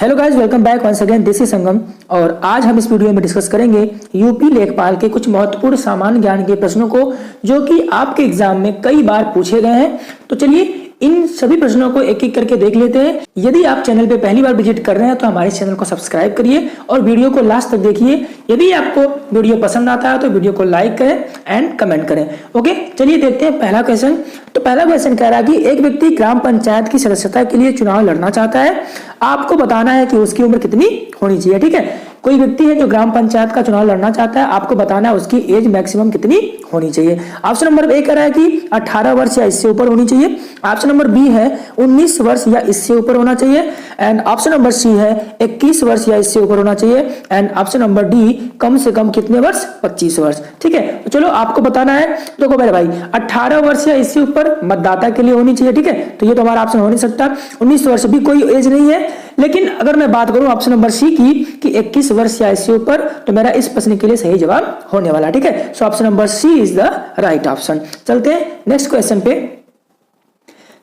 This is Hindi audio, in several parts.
Hello guys, welcome back once again, this is Sangam. और आज हम इस वीडियो में डिस्कस करेंगे यूपी लेखपाल के कुछ महत्वपूर्ण सामान्य ज्ञान के प्रश्नों को जो कि आपके एग्जाम में कई बार पूछे गए हैं। तो चलिए इन सभी प्रश्नों को एक एक करके देख लेते हैं। यदि आप चैनल पे पहली बार विजिट कर रहे हैं तो हमारे चैनल को सब्सक्राइब करिए और वीडियो को लास्ट तक देखिए। यदि आपको वीडियो पसंद आता है तो वीडियो को लाइक करें एंड कमेंट करें। ओके, चलिए देखते हैं पहला क्वेश्चन। तो पहला क्वेश्चन कह रहा है कि एक व्यक्ति ग्राम पंचायत की सदस्यता के लिए चुनाव लड़ना चाहता है। आपको बताना है कि उसकी उम्र कितनी होनी चाहिए। ठीक है, कोई व्यक्ति है जो ग्राम पंचायत का चुनाव लड़ना चाहता है, आपको बताना है उसकी एज मैक्सिमम कितनी होनी चाहिए। ऑप्शन नंबर ए कह रहा है कि 18 वर्ष या इससे ऊपर होनी चाहिए। ऑप्शन नंबर बी है 19 वर्ष या इससे ऊपर होना चाहिए। एंड ऑप्शन नंबर सी है 21 वर्ष या इससे ऊपर होना चाहिए। एंड ऑप्शन नंबर डी कम से कम कितने वर्ष, 25 वर्ष। ठीक है, तो चलो आपको बताना है। देखो मेरे भाई, 18 वर्ष या इससे ऊपर मतदाता के लिए होनी चाहिए। ठीक है, तो ये तो हमारा ऑप्शन हो नहीं सकता। 19 वर्ष भी कोई एज नहीं है। लेकिन अगर मैं बात करूं ऑप्शन नंबर सी की कि 21 वर्ष या इससे ऊपर, तो मेरा इस प्रश्न के लिए सही जवाब होने वाला। ठीक है, so option number C is the right option. चलते हैं नेक्स्ट क्वेश्चन पे।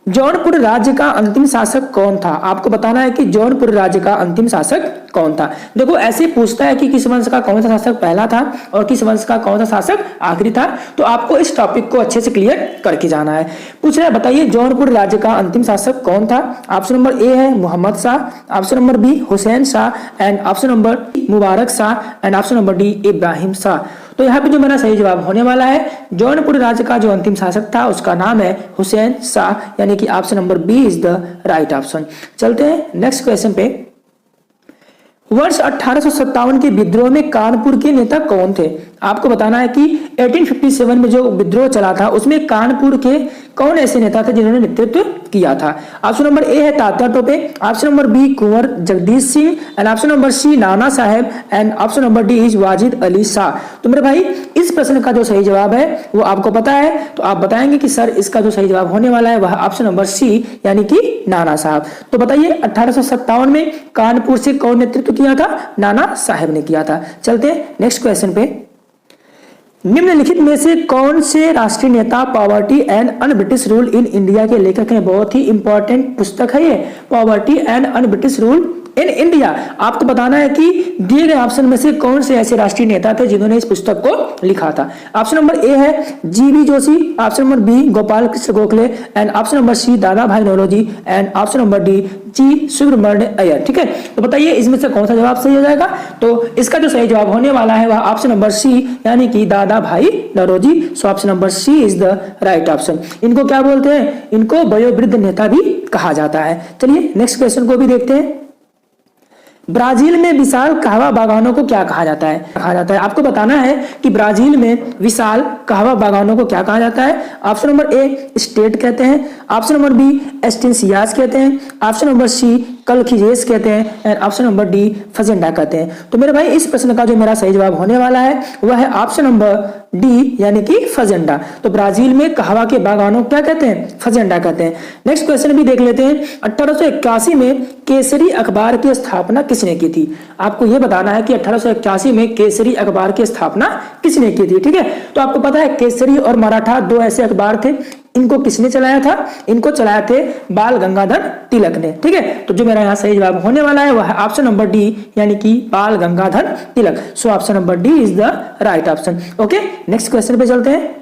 जौनपुर राज्य का अंतिम शासक कौन था? आपको बताना है कि जौनपुर राज्य का अंतिम शासक कौन था। देखो ऐसे पूछता है कि किस वंश का कौन सा शासक पहला था और किस वंश का कौन सा शासक आखिरी था। तो आपको इस टॉपिक को अच्छे से क्लियर करके जाना है। पूछ रहा है बताइए जौनपुर राज्य का अंतिम शासक कौन था। ऑप्शन नंबर ए है Mohammed Shah, option number B Hussain Shah, and option number Mubarak Shah, and option number D Ibrahim Shah. तो यहाँ पे जो मेरा सही जवाब होने वाला है, जौनपुर राज्य का जो अंतिम शासक था उसका नाम है हुसैन शाह, यानी कि option number B is the right option. चलते हैं नेक्स्ट क्वेश्चन पे। वर्ष 1857 के विद्रोह में कानपुर के नेता कौन थे? आपको बताना है कि 1857 में जो विद्रोह चला था उसमें कानपुर के कौन ऐसे नेता थे जिन्होंने नेतृत्व किया था। ऑप्शन नंबर ए है Tatya Tope, option number B Kunwar Jagdish Singh, and option number C Nana Saheb, and option number D is Wajid Ali Shah. तो मेरे भाई इस प्रश्न का जो सही जवाब है वो आपको पता है, तो आप बताएंगे कि सर इसका जो सही जवाब होने वाला है वह ऑप्शन नंबर सी यानी कि नाना साहब। तो बताइए 1857 में कानपुर से कौन नेतृत्व किया था? नाना साहेब ने किया था। चलते हैं नेक्स्ट क्वेश्चन पे। निम्नलिखित में से कौन से राष्ट्रीय नेता poverty and un British rule in India के लेखक हैं? बहुत ही इंपॉर्टेंट पुस्तक है ये, poverty and un British rule in India. आपको बताना है कि दिए गए ऑप्शन में से कौन से ऐसे राष्ट्रीय नेता थे जिन्होंने इस पुस्तक को लिखा था। ऑप्शन नंबर ए है G B Joshi, option number B Gopal Krishna Gokhale, and option number C Dadabhai Naoroji, and option number D G Subramania Iyer. ठीक है, तो बताइए इसमें से कौन सा जवाब सही हो जाएगा? तो इसका जो सही जवाब होने वाला है वह ऑप्शन नंबर सी यानी कि Dadabhai Naoroji. So option number C is the right option. इनको क्या बोलते हैं? इनको वयोवृद्ध नेता भी कहा जाता है। चलिए नेक्स्ट क्वेश्चन को भी देखते हैं। ब्राजील में विशाल कहवा बागानों को क्या कहा जाता है? आपको बताना है कि ब्राजील में विशाल कहवा बागानों को क्या कहा जाता है। ऑप्शन नंबर ए स्टेट कहते हैं, ऑप्शन नंबर बी एस्टेंसियास कहते हैं, ऑप्शन नंबर सी कलखिजेस कहते हैं, and option number D fazenda कहते हैं। तो मेरे भाई इस प्रश्न का जो मेरा सही जवाब होने वाला है वह है ऑप्शन नंबर डी यानी कि फजेंडा। तो ब्राजील में कहवा के बागानों क्या कहते हैं? फजेंडा कहते हैं। नेक्स्ट क्वेश्चन भी देख लेते हैं। 1881 में केसरी अखबार की स्थापना किसने की थी? आपको यह बताना है कि 1881 में केसरी अखबार की स्थापना किसने की थी। ठीक है, तो आपको पता है केसरी और मराठा दो ऐसे अखबार थे। इनको किसने चलाया था? इनको चलाए थे बाल गंगाधर तिलक ने। ठीक है, तो जो मेरा यहाँ सही जवाब होने वाला है वह है ऑप्शन नंबर डी यानी कि Bal Gangadhar Tilak. So option number D is the right option. Okay, next question पे चलते हैं।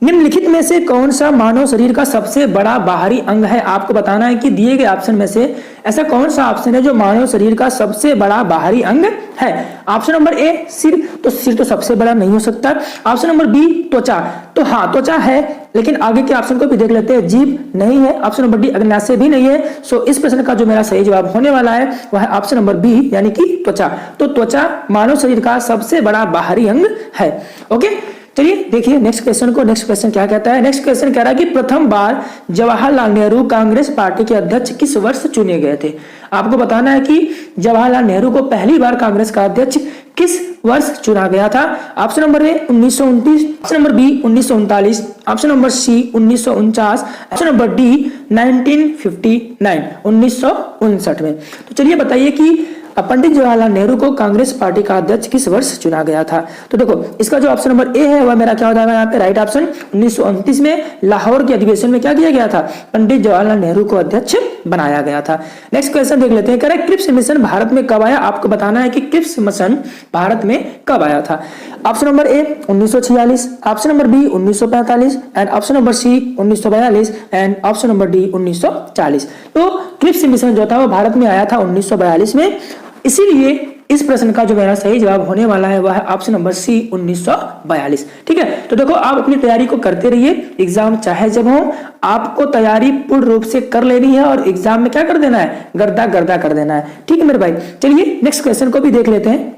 निम्नलिखित में से कौन सा मानव शरीर का सबसे बड़ा बाहरी अंग है? आपको बताना है कि दिए गए ऑप्शन में से ऐसा कौन सा ऑप्शन है जो मानव शरीर का सबसे बड़ा बाहरी अंग है। ऑप्शन नंबर ए सिर, तो सिर तो सबसे बड़ा नहीं हो सकता। ऑप्शन नंबर बी त्वचा, तो हाँ त्वचा है, लेकिन आगे के ऑप्शन को भी देख लेते हैं। जीभ नहीं है, ऑप्शन नंबर डी अग्नाशय भी नहीं है। सो इस प्रश्न का जो मेरा सही जवाब होने वाला है वह है ऑप्शन नंबर बी यानी कि त्वचा। तो त्वचा मानव शरीर का सबसे बड़ा बाहरी अंग है। ओके, चलिए देखिए नेक्स्ट क्वेश्चन को। नेक्स्ट क्वेश्चन क्या कहता है? नेक्स्ट क्वेश्चन कह रहा है कि प्रथम बार जवाहरलाल नेहरू कांग्रेस पार्टी के अध्यक्ष किस वर्ष चुने गए थे? आपको बताना है कि जवाहरलाल नेहरू को पहली बार कांग्रेस का अध्यक्ष किस वर्ष चुना गया था। Option number A 1929, option number B 1939, option number C 1949, option number D 1959 में। तो चलिए बताइए कि पंडित जवाहरलाल नेहरू को कांग्रेस पार्टी का अध्यक्ष किस वर्ष चुना गया था? तो देखो इसका जो ऑप्शन नंबर ए है वह मेरा क्या हो जाएगा यहाँ पे राइट ऑप्शन। 1929 में लाहौर के अधिवेशन में क्या किया गया था? पंडित जवाहरलाल नेहरू को अध्यक्ष बनाया गया था। नेक्स्ट क्वेश्चन देख लेते हैं, करेक्ट क्रिप्स मिशन भारत में कब आया? आपको बताना है कि क्रिप्स मिशन भारत में कब आया था। Option number A 1946, option number B 1945 and option number C 1942 and option number D 1940। तो क्रिप्स मिशन जो था वो भारत में आया था 1942 में, इसीलिए इस प्रश्न का जो मेरा सही जवाब होने वाला है वह है ऑप्शन नंबर सी 1942। ठीक है, तो देखो आप अपनी तैयारी को करते रहिए, एग्जाम चाहे जब हो आपको तैयारी पूर्ण रूप से कर लेनी है और एग्जाम में क्या कर देना है? गर्दा गर्दा कर देना है। ठीक है मेरे भाई, चलिए नेक्स्ट क्वेश्चन को भी देख लेते हैं।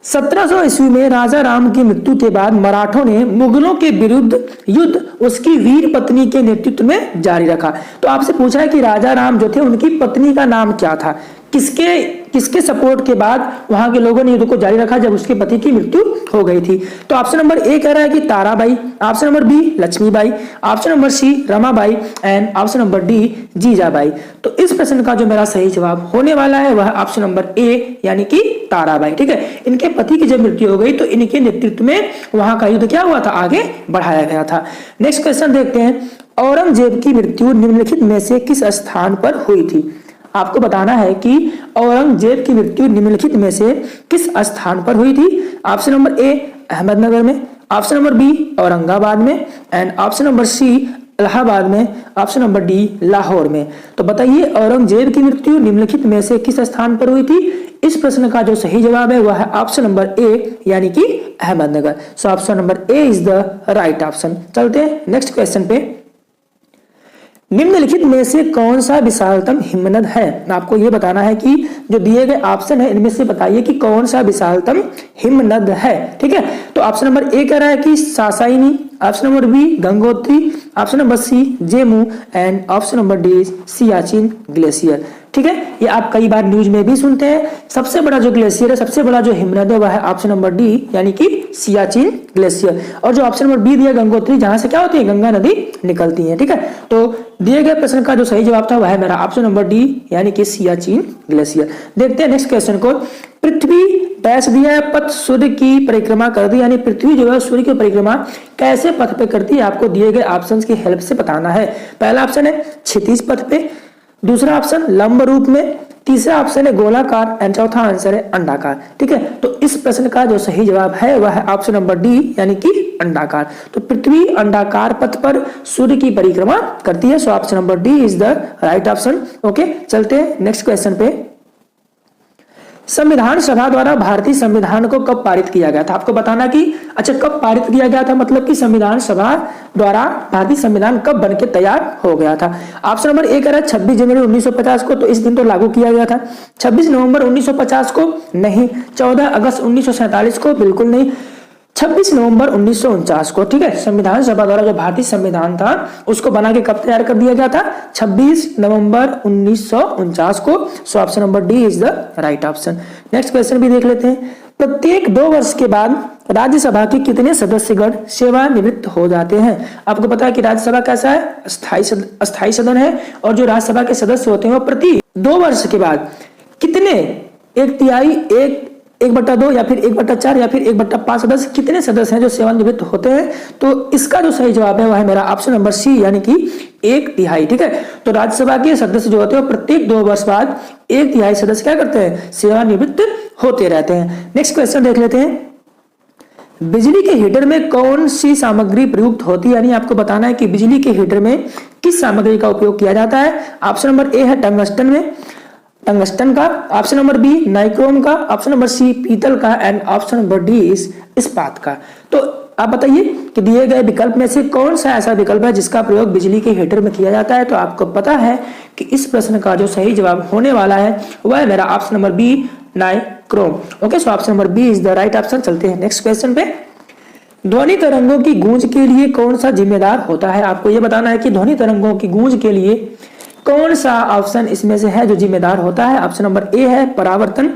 1700 ईस्वी में राजा राम की मृत्यु के बाद मराठों ने मुगलों के विरुद्ध युद्ध उसकी वीर पत्नी के नेतृत्व में जारी रखा। तो आपसे पूछा है कि राजा राम जो थे उनकी पत्नी का नाम क्या था? किसके सपोर्ट के बाद वहां के लोगों ने युद्ध को जारी रखा जब उसके पति की मृत्यु हो गई थी? तो ऑप्शन नंबर ए कह रहा है कि Tarabai, option number B Lakshmibai, option number C Ramabai and option number D Jijabai. तो इस प्रश्न का जो मेरा सही जवाब होने वाला है वह ऑप्शन नंबर ए यानी कि ताराबाई। ठीक है, इनके पति की जब मृत्यु हो गई तो इनके नेतृत्व में वहां का युद्ध क्या हुआ था? आगे बढ़ाया गया था। नेक्स्ट क्वेश्चन देखते हैं, औरंगजेब की मृत्यु निम्नलिखित में से किस स्थान पर हुई थी? आपको बताना है कि औरंगजेब की मृत्यु निम्नलिखित में से किस स्थान पर हुई थी? ऑप्शन नंबर ए अहमदनगर में, ऑप्शन नंबर बी औरंगाबाद में and option number C Allahabad में, ऑप्शन नंबर डी लाहौर में। तो बताइए औरंगजेब की मृत्यु निम्नलिखित में से किस स्थान पर हुई थी? इस प्रश्न का जो सही जवाब है वह है ऑप्शन नंबर ए यानी कि अहमदनगर। सो option number A is the right option. चलते हैं नेक्स्ट क्वेश्चन पे। निम्नलिखित में से कौन सा विशालतम हिमनद है? आपको यह बताना है कि जो दिए गए ऑप्शन है इनमें से बताइए कि कौन सा विशालतम हिमनद है। ठीक है, तो ऑप्शन नंबर ए कह रहा है कि सासाइनी, option number B Gangotri, option number C Zemu and option number D Siachen glacier. ठीक है, ये आप कई बार न्यूज में भी सुनते हैं। सबसे बड़ा जो ग्लेशियर है, सबसे बड़ा जो हिमनद है वह है ऑप्शन नंबर डी यानी कि सियाचिन ग्लेशियर। और जो ऑप्शन नंबर बी दिया गंगोत्री, जहां से क्या होती है? गंगा नदी निकलती है। ठीक है, तो दिए गए प्रश्न का जो सही जवाब था वह है मेरा ऑप्शन नंबर डी यानी कि सियाचिन ग्लेशियर। देखते हैं नेक्स्ट क्वेश्चन को। पृथ्वी डैश दिया है पथ सूर्य की परिक्रमा करती है, यानी पृथ्वी जो है सूर्य की परिक्रमा कैसे पथ पे करती है आपको दिए गए ऑप्शन की हेल्प से बताना है। पहला ऑप्शन है क्षितिज पथ पे, दूसरा ऑप्शन लंब रूप में, तीसरा ऑप्शन है गोलाकार एंड चौथा आंसर है अंडाकार। ठीक है, तो इस प्रश्न का जो सही जवाब है वह है ऑप्शन नंबर डी यानी कि अंडाकार। तो पृथ्वी अंडाकार पथ पर सूर्य की परिक्रमा करती है। So option number D is the right option. Okay, चलते हैं नेक्स्ट क्वेश्चन पे। संविधान सभा द्वारा भारतीय संविधान को कब पारित किया गया था? आपको बताना कि अच्छा कब पारित किया गया था, मतलब कि संविधान सभा द्वारा भारतीय संविधान कब बनके तैयार हो गया था। ऑप्शन नंबर ए कह रहा है 26 जनवरी 1950 को, तो इस दिन तो लागू किया गया था। 26 नवंबर 1950 को नहीं, 14 अगस्त 1947 को बिल्कुल नहीं, 26 नवंबर 1949 को। ठीक है, संविधान सभा द्वारा जो भारतीय संविधान था उसको बना के कब तैयार कर दिया गया था? 26 नवंबर 1949 को। सो option number D is the right option. Next question भी देख लेते हैं। प्रत्येक 2 वर्ष के बाद राज्यसभा के कितने सदस्यगण सेवानिवृत्त हो जाते हैं? आपको पता है कि राज्यसभा कैसा है? अस्थायी सदन है, और जो राज्यसभा के सदस्य होते हैं वो प्रति 2 वर्ष के बाद कितने, 1/3, 1/2 या फिर 1/4 या फिर 1/5 सदस्य, कितने सदस्य हैं जो सेवानिवृत्त होते हैं? तो इसका जो सही जवाब है वह है मेरा ऑप्शन नंबर सी यानी कि 1/3। ठीक है, तो राज्यसभा के सदस्य जो होते हैं प्रत्येक 2 वर्ष बाद 1/3 सदस्य क्या करते हैं? सेवानिवृत्त होते रहते हैं। नेक्स्ट क्वेश्चन देख लेते हैं। बिजली के हीटर में कौन सी सामग्री प्रयुक्त होती है? यानी आपको बताना है कि बिजली के हीटर में किस सामग्री का उपयोग किया जाता है। ऑप्शन नंबर ए है टंगस्टन का, ऑप्शन नंबर बी नाइक्रोम का, ऑप्शन नंबर सी पीतल का एंड ऑप्शन नंबर डी इस्पात का। तो आप बताइए कि दिए गए विकल्प में से कौन सा ऐसा विकल्प है जिसका प्रयोग बिजली के हीटर में किया जाता है। तो आपको पता है कि इस प्रश्न का जो सही जवाब होने वाला है वह है मेरा option number B nichrome. Okay, so option number B is the right option. चलते हैं नेक्स्ट क्वेश्चन पे। ध्वनि तरंगों की गूंज के लिए कौन सा जिम्मेदार होता है? आपको यह बताना है कि ध्वनि तरंगों की गूंज के लिए कौन सा ऑप्शन इसमें से है जो जिम्मेदार होता है। ऑप्शन नंबर ए है परावर्तन,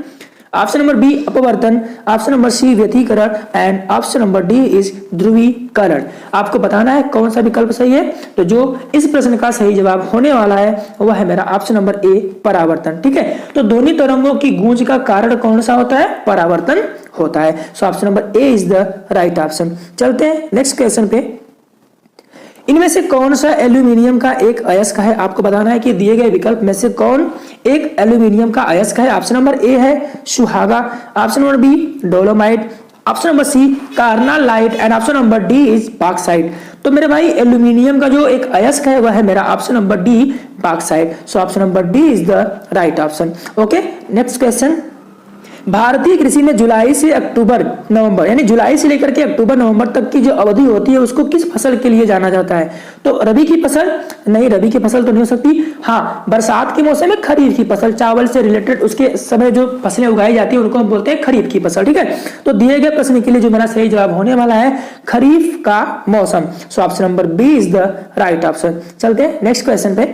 ऑप्शन नंबर बी अपवर्तन, ऑप्शन नंबर सी व्यतिकरण and option number D is ध्रुवीकरण। आपको बताना है कौन सा विकल्प सही है। तो जो इस प्रश्न का सही जवाब होने वाला है वह है मेरा ऑप्शन नंबर ए परावर्तन। ठीक है, तो ध्वनि तरंगों की गूंज का कारण कौन सा होता है? परावर्तन होता है। So option number A is the right option. चलते हैं नेक्स्ट क्वेश्चन पे। इनमें से कौन सा एल्यूमिनियम का एक अयस्क है? आपको बताना है कि दिए गए विकल्प में से कौन एक एल्यूमिनियम का अयस्क है। ऑप्शन नंबर ए है सुहागा, option number B dolomite, option number C carnallite and option number D is bauxite. तो मेरे भाई एल्यूमिनियम का जो एक अयस्क है वह है मेरा option number D bauxite. So option number D is the right option. Okay, next question. भारतीय कृषि में जुलाई से अक्टूबर नवंबर यानी जुलाई से लेकर के अक्टूबर नवंबर तक की जो अवधि होती है उसको किस फसल के लिए जाना जाता है? तो रबी की फसल नहीं, रबी की फसल तो नहीं हो सकती। हाँ, बरसात के मौसम में खरीफ की फसल, चावल से रिलेटेड उसके समय जो फसलें उगाई जाती है उनको हम बोलते हैं खरीफ की फसल। ठीक है, तो दिए गए प्रश्न के लिए जो मेरा सही जवाब होने वाला है खरीफ का मौसम। So option number B is the right option. चलते हैं नेक्स्ट क्वेश्चन पे।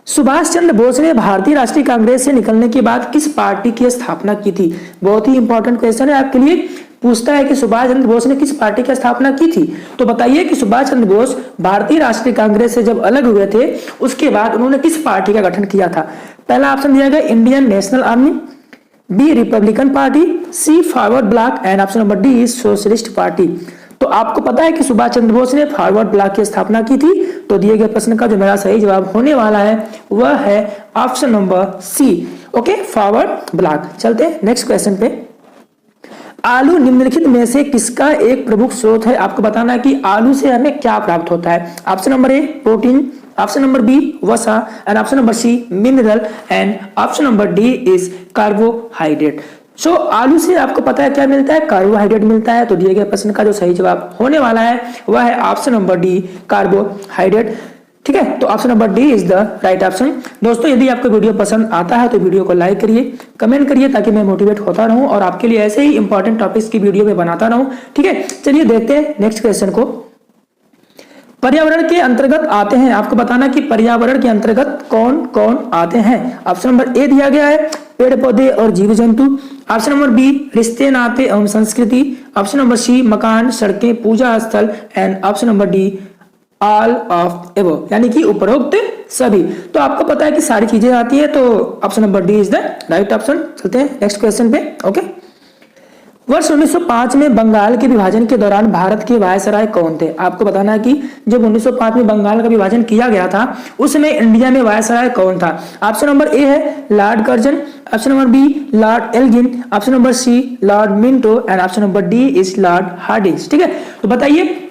सुभाष चंद्र बोस ने भारतीय राष्ट्रीय कांग्रेस से निकलने के बाद किस पार्टी की स्थापना की थी? बहुत ही इंपॉर्टेंट क्वेश्चन है आपके लिए। पूछता है कि सुभाष चंद्र बोस ने किस पार्टी की स्थापना की थी। तो बताइए कि सुभाष चंद्र बोस भारतीय राष्ट्रीय कांग्रेस से जब अलग हुए थे उसके बाद उन्होंने किस पार्टी का गठन किया था? पहला ऑप्शन दिया गया Indian National Army, B Republican Party, C Forward Bloc and option number D is Socialist Party. तो आपको पता है कि सुभाष चंद्र बोस ने फॉरवर्ड ब्लॉक की स्थापना की थी। तो दिए गए प्रश्न का जो मेरा सही जवाब होने वाला है वह है option number C. Okay, Forward Bloc. चलते हैं नेक्स्ट क्वेश्चन पे। आलू निम्नलिखित में से किसका एक प्रमुख स्रोत है? आपको बताना है कि आलू से हमें क्या प्राप्त होता है। Option number A protein, option number B वसा and option number C mineral and option number D is carbohydrate. So आलू से आपको पता है क्या मिलता है? कार्बोहाइड्रेट मिलता है। तो दिए गए प्रश्न का जो सही जवाब होने वाला है वह है ऑप्शन नंबर डी कार्बोहाइड्रेट। ठीक है, तो option number D is the right option. दोस्तों, यदि आपको वीडियो पसंद आता है तो वीडियो को लाइक करिए, कमेंट करिए ताकि मैं मोटिवेट होता रहूं और आपके लिए ऐसे ही इंपॉर्टेंट टॉपिक्स की वीडियो में बनाता रहूं। ठीक है, चलिए देखते हैं नेक्स्ट क्वेश्चन को। पर्यावरण के अंतर्गत आते हैं, आपको बताना कि पर्यावरण के अंतर्गत कौन कौन आते हैं। ऑप्शन नंबर ए दिया गया है पेड़ पौधे और जीव जंतु, ऑप्शन नंबर बी रिश्ते नाते एवं संस्कृति, ऑप्शन नंबर सी मकान सड़कें पूजा स्थल and option number D all of above यानी कि उपरोक्त सभी। तो आपको पता है कि सारी चीजें आती है। तो option number D is the right option. चलते हैं नेक्स्ट क्वेश्चन पे। ओके, वर्ष 1905 में बंगाल के विभाजन के दौरान भारत के वायसराय कौन थे? आपको बताना है कि जब 1905 में बंगाल का विभाजन किया गया था उस समय इंडिया में वायसराय कौन था? ऑप्शन नंबर ए है Lord Curzon, option number B Lord Elgin, option number C Lord Minto and option number D is Lord Hardinge. ठीक है, तो बताइए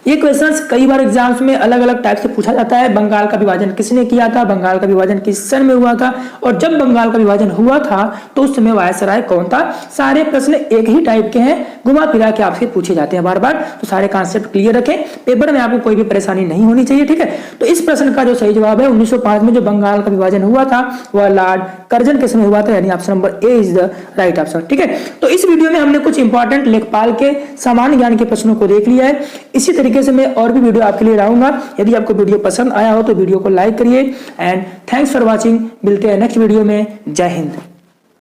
ये क्वेश्चंस कई बार एग्जाम्स में अलग अलग टाइप से पूछा जाता है। बंगाल का विभाजन किसने किया था, बंगाल का विभाजन किस सन में हुआ था और जब बंगाल का विभाजन हुआ था तो उस समय वायसराय कौन था। सारे प्रश्न एक ही टाइप के हैं, घुमा फिरा के आपसे पूछे जाते हैं बार बार। तो सारे कॉन्सेप्ट क्लियर रखें, पेपर में आपको कोई भी परेशानी नहीं होनी चाहिए। ठीक है, तो इस प्रश्न का जो सही जवाब है 1905 में जो बंगाल का विभाजन हुआ था वह लॉर्ड कर्जन के समय हुआ था, यानी option number A is the right option. ठीक है, तो इस वीडियो में हमने कुछ इंपॉर्टेंट लेखपाल के सामान्य ज्ञान के प्रश्नों को देख लिया है। इसी तरीके से मैं और भी वीडियो आपके लिए लाऊंगा। यदि आपको वीडियो पसंद आया हो तो वीडियो को लाइक करिए एंड थैंक्स फॉर वॉचिंग। मिलते हैं नेक्स्ट वीडियो में। जय हिंद।